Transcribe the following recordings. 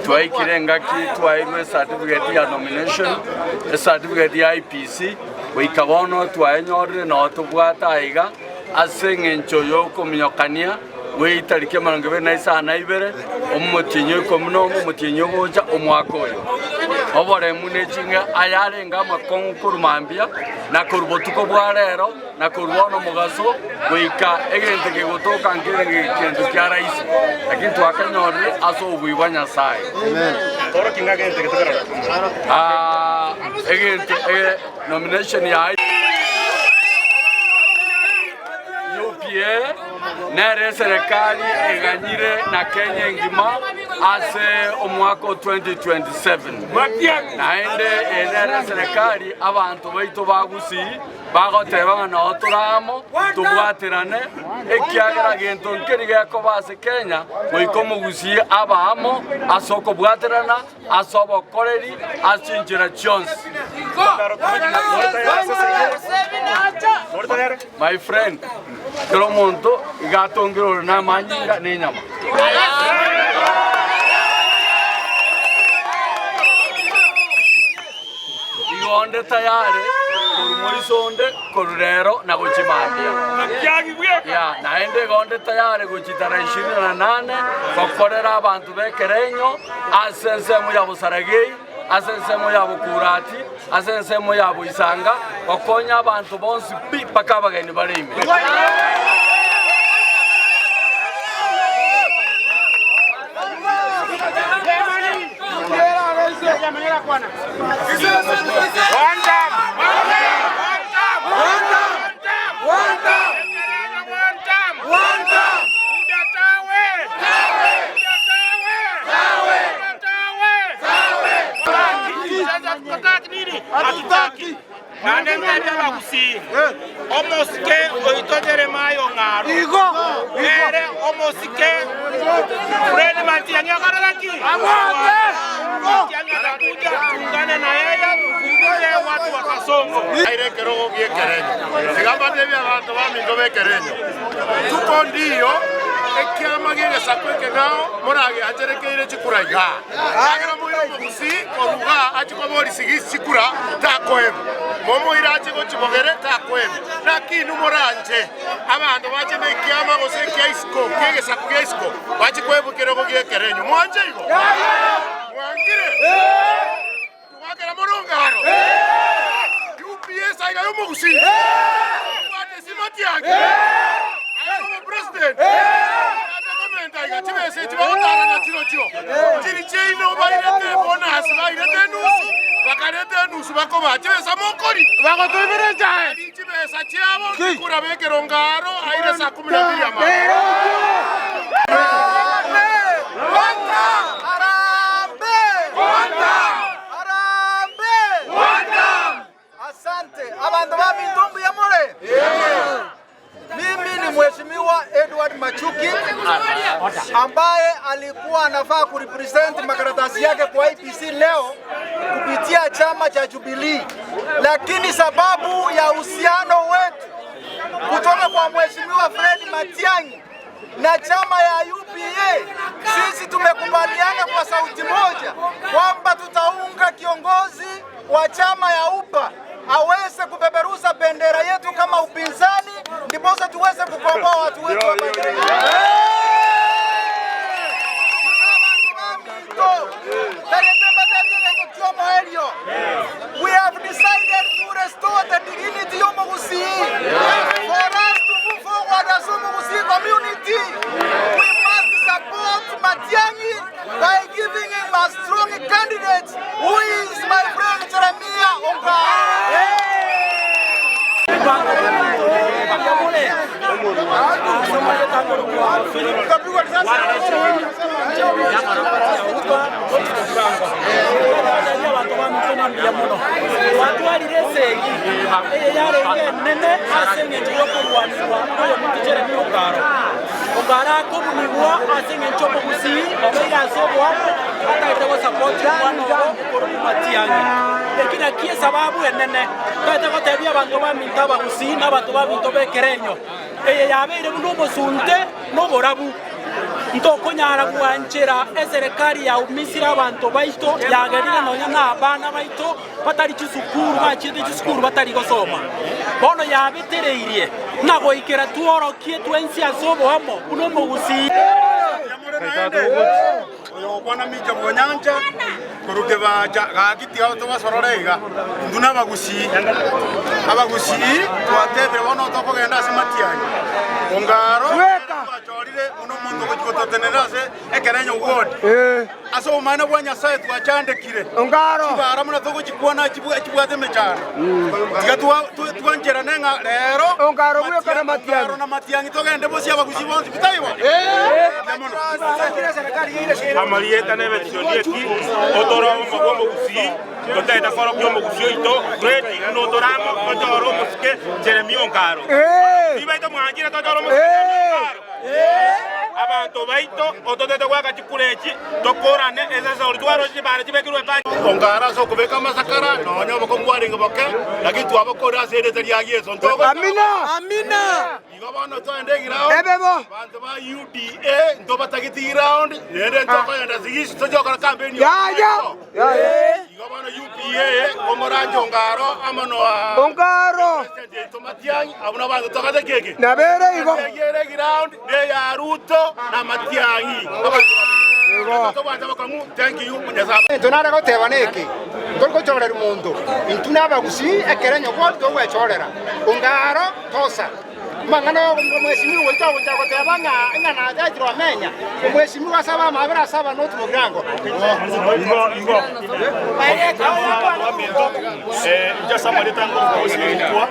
twaikirenga ki twairwe certificate ya nomination certificate ya IPC wikabono twaenyorire no tubwata iga ase ng'encho y'okominyokania weitariki 22 omutinyo komuno omutinyo gocha omwaka oyo oboremu nechinga ayarenga amakonkuru mambia na kurubotuko bwarero na kurubono mugaso goika egente gegotoka ngere kintu kya rais lakini twakanyorire aso ubwiwa nyasaye amen toro kinga gente getukara egente nomination ya UPA nere serikali eganyire na Kenya ngima ase omwaka 2027 naende nere serikali abantu baitu bagusi bagoteba na oturamo tubwatirane ekiagera gento nkeri gako base Kenya goikomugusi abamo asoko bwatirana asobo koreri asinjira chons my friend kero monto igatongero na manyinga nenyama igonde tayari kurmoisonde korero na gochimandia ya naende gonde tayari gochitara 28 kokorera abantu bekerenyo asensemo ya busaragei asensemo ya bukurati asensemo ya buisanga okonya abantu bonsi paka bageni barime Nanenganya bagusi omoske oitodere mayo ngaro ere omoske Fred Matiang'i akaraki kuja tungane na yeye kungole watu wa Kasongo aire kerogo giekerenyo sigamba devya abantu bamingo bekerenyo tuko ndio ekiama gire sakweke nao morage ajerekeire chikuraiga agera muyo mugusi oruga achikobori sigisi chikura takoebu momo irache gochibogere takoebu nakinu moranje abantu bache bekiama gose kiaisko kege sakuge isko bache kwebu kerogo giekerenyo mwanje igo mwangire twagera morongaro UPS aiga yo mugusi wate simatiage ayo president chibese chibotara na chirocho chiri cheino bairete bonus bairete nusu bakarete nusu bakoba chibesa mokori bagotoibere jae chibesa chiabo kura bekero ngaro aire saa 12 ya mama asante abantu babindumbu ya mole mimi ni Mheshimiwa Edward Machuki ambaye alikuwa anafaa kurepresent makaratasi yake kwa IPC leo kupitia chama cha Jubilee, lakini sababu ya uhusiano wetu kutoka kwa Mheshimiwa Fred Matiang'i na chama ya UPA, sisi tumekubaliana kwa sauti moja kwamba tutaunga kiongozi wa chama ya UPA aweze kupeperusha bendera yetu kama upinzani, ndipo tuweze kukomboa watu wetu hapa Kenya. We have decided to restore the dignity of Mugusi. For us to move forward as a Mugusi community, we must support Matiang'i by giving him a strong candidate who is my friend Jeremiah Ongare. Lekina kie sababu enene bete gotebia bantu baminta bagusi na bantu babinto bekerenyo eye yabeire buno bosunte no borabu ntokonyara gwanchera eserikali ya umisira abantu baito yagerire nonya ng'abana baito batari chisukuru bachite chisukuru batari gosoma bono yabetereirie nagoikera tuorokie twensia sobo amo uno mugusi oyo bwana mija bonyanja kuruke baja gagiti aho tobasororega nduna abagusi twatebere bono tokogenda asematiani ongaro twachorire uno muntu gukikototenerase ekerenyo ward aso umana bwa nyasaye twachandekire ongaro kibara muna togukikwana kibwate mechana tiga twanjera nenga rero ongaro bwekana matiani na matiani togende bosi abagusi bonzi bitaiwa amalieta nebe tisholieki otoro mo gusi toteta koro kyo mo gusi ito reti no toramo otoro muske Jeremy Ongaro ibaito mwanjira totoro muske Ongaro abantu baito ototete kwa kachikulechi tokorane ezeza olitwaro chibare chibekirwe pa Ongara so kubeka masakara no nyobo komwaringa boke lakini twabakora sede ya Yesu ntoko amina igabano twende girao ebebo bantu ba UDA ndoba tagiti round nende ntoko yanda zigisi tojoka campaign ya igabano UPA omoranjo Ongaro amano Ongaro tomatiani abuna bantu tokade keke nabere igo yere ground de ya Ruto na Matiangi thank you tunara goteba niki turikuchorera mundu intuna abagusi ekerenyo gwoto gwechorera Ongaro tosa mangano mweshimiwa witawo goteba ngana ajiro amenya mweshimiwa saba mabira saba notu mugango just somebody tango kwa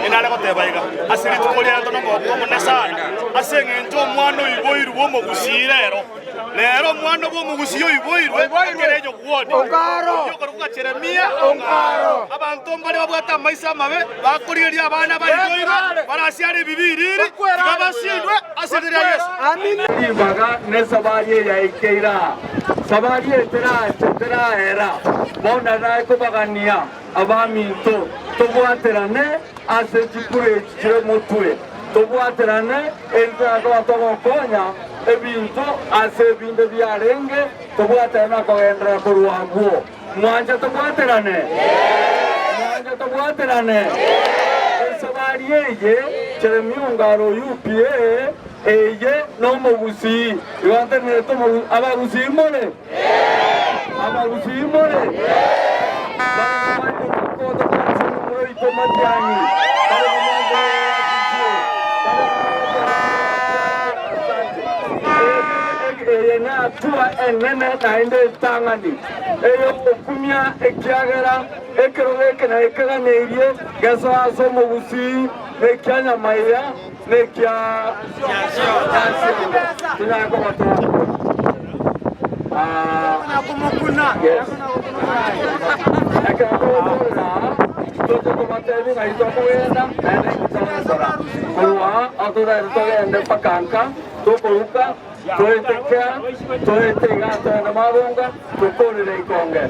inara goteba iga asiri tukolia ntono ko munasana asenge nto mwana iboiru wo mogusirero lero mwana wo mugusiyo iboirwe kerejo gwode Ongaro yokoruka Jeremia Ongaro abantu mbali babwata maisa mabe bakuriria abana bayiboirwe barasiari bibiriri babashindwe asirira Yesu amina ibaga ne sabariye ya ikeira sabariye tera era bona na ko bagania abaminto tobwaterane ase chikure chire mutwe tobwaterane entra ko tobokonya ebintu ase binde byarenge tobwaterana ko endra ko ruaguo mwanja tobwaterane sabariye Jeremy Ongaro UPA eye no mugusi iwante neto abagusi more na tua enene naende tangani eyo okumia ekiagera ekeroge na ekaganeirie geso aso mugusi ekianya maiya nekia tunako mato nakumukuna ekakona toto tomatevi na itokuenda ene kutsara kwa atura itoende pakanka tokoruka toeteka toetega toena marunga tokorere ikonge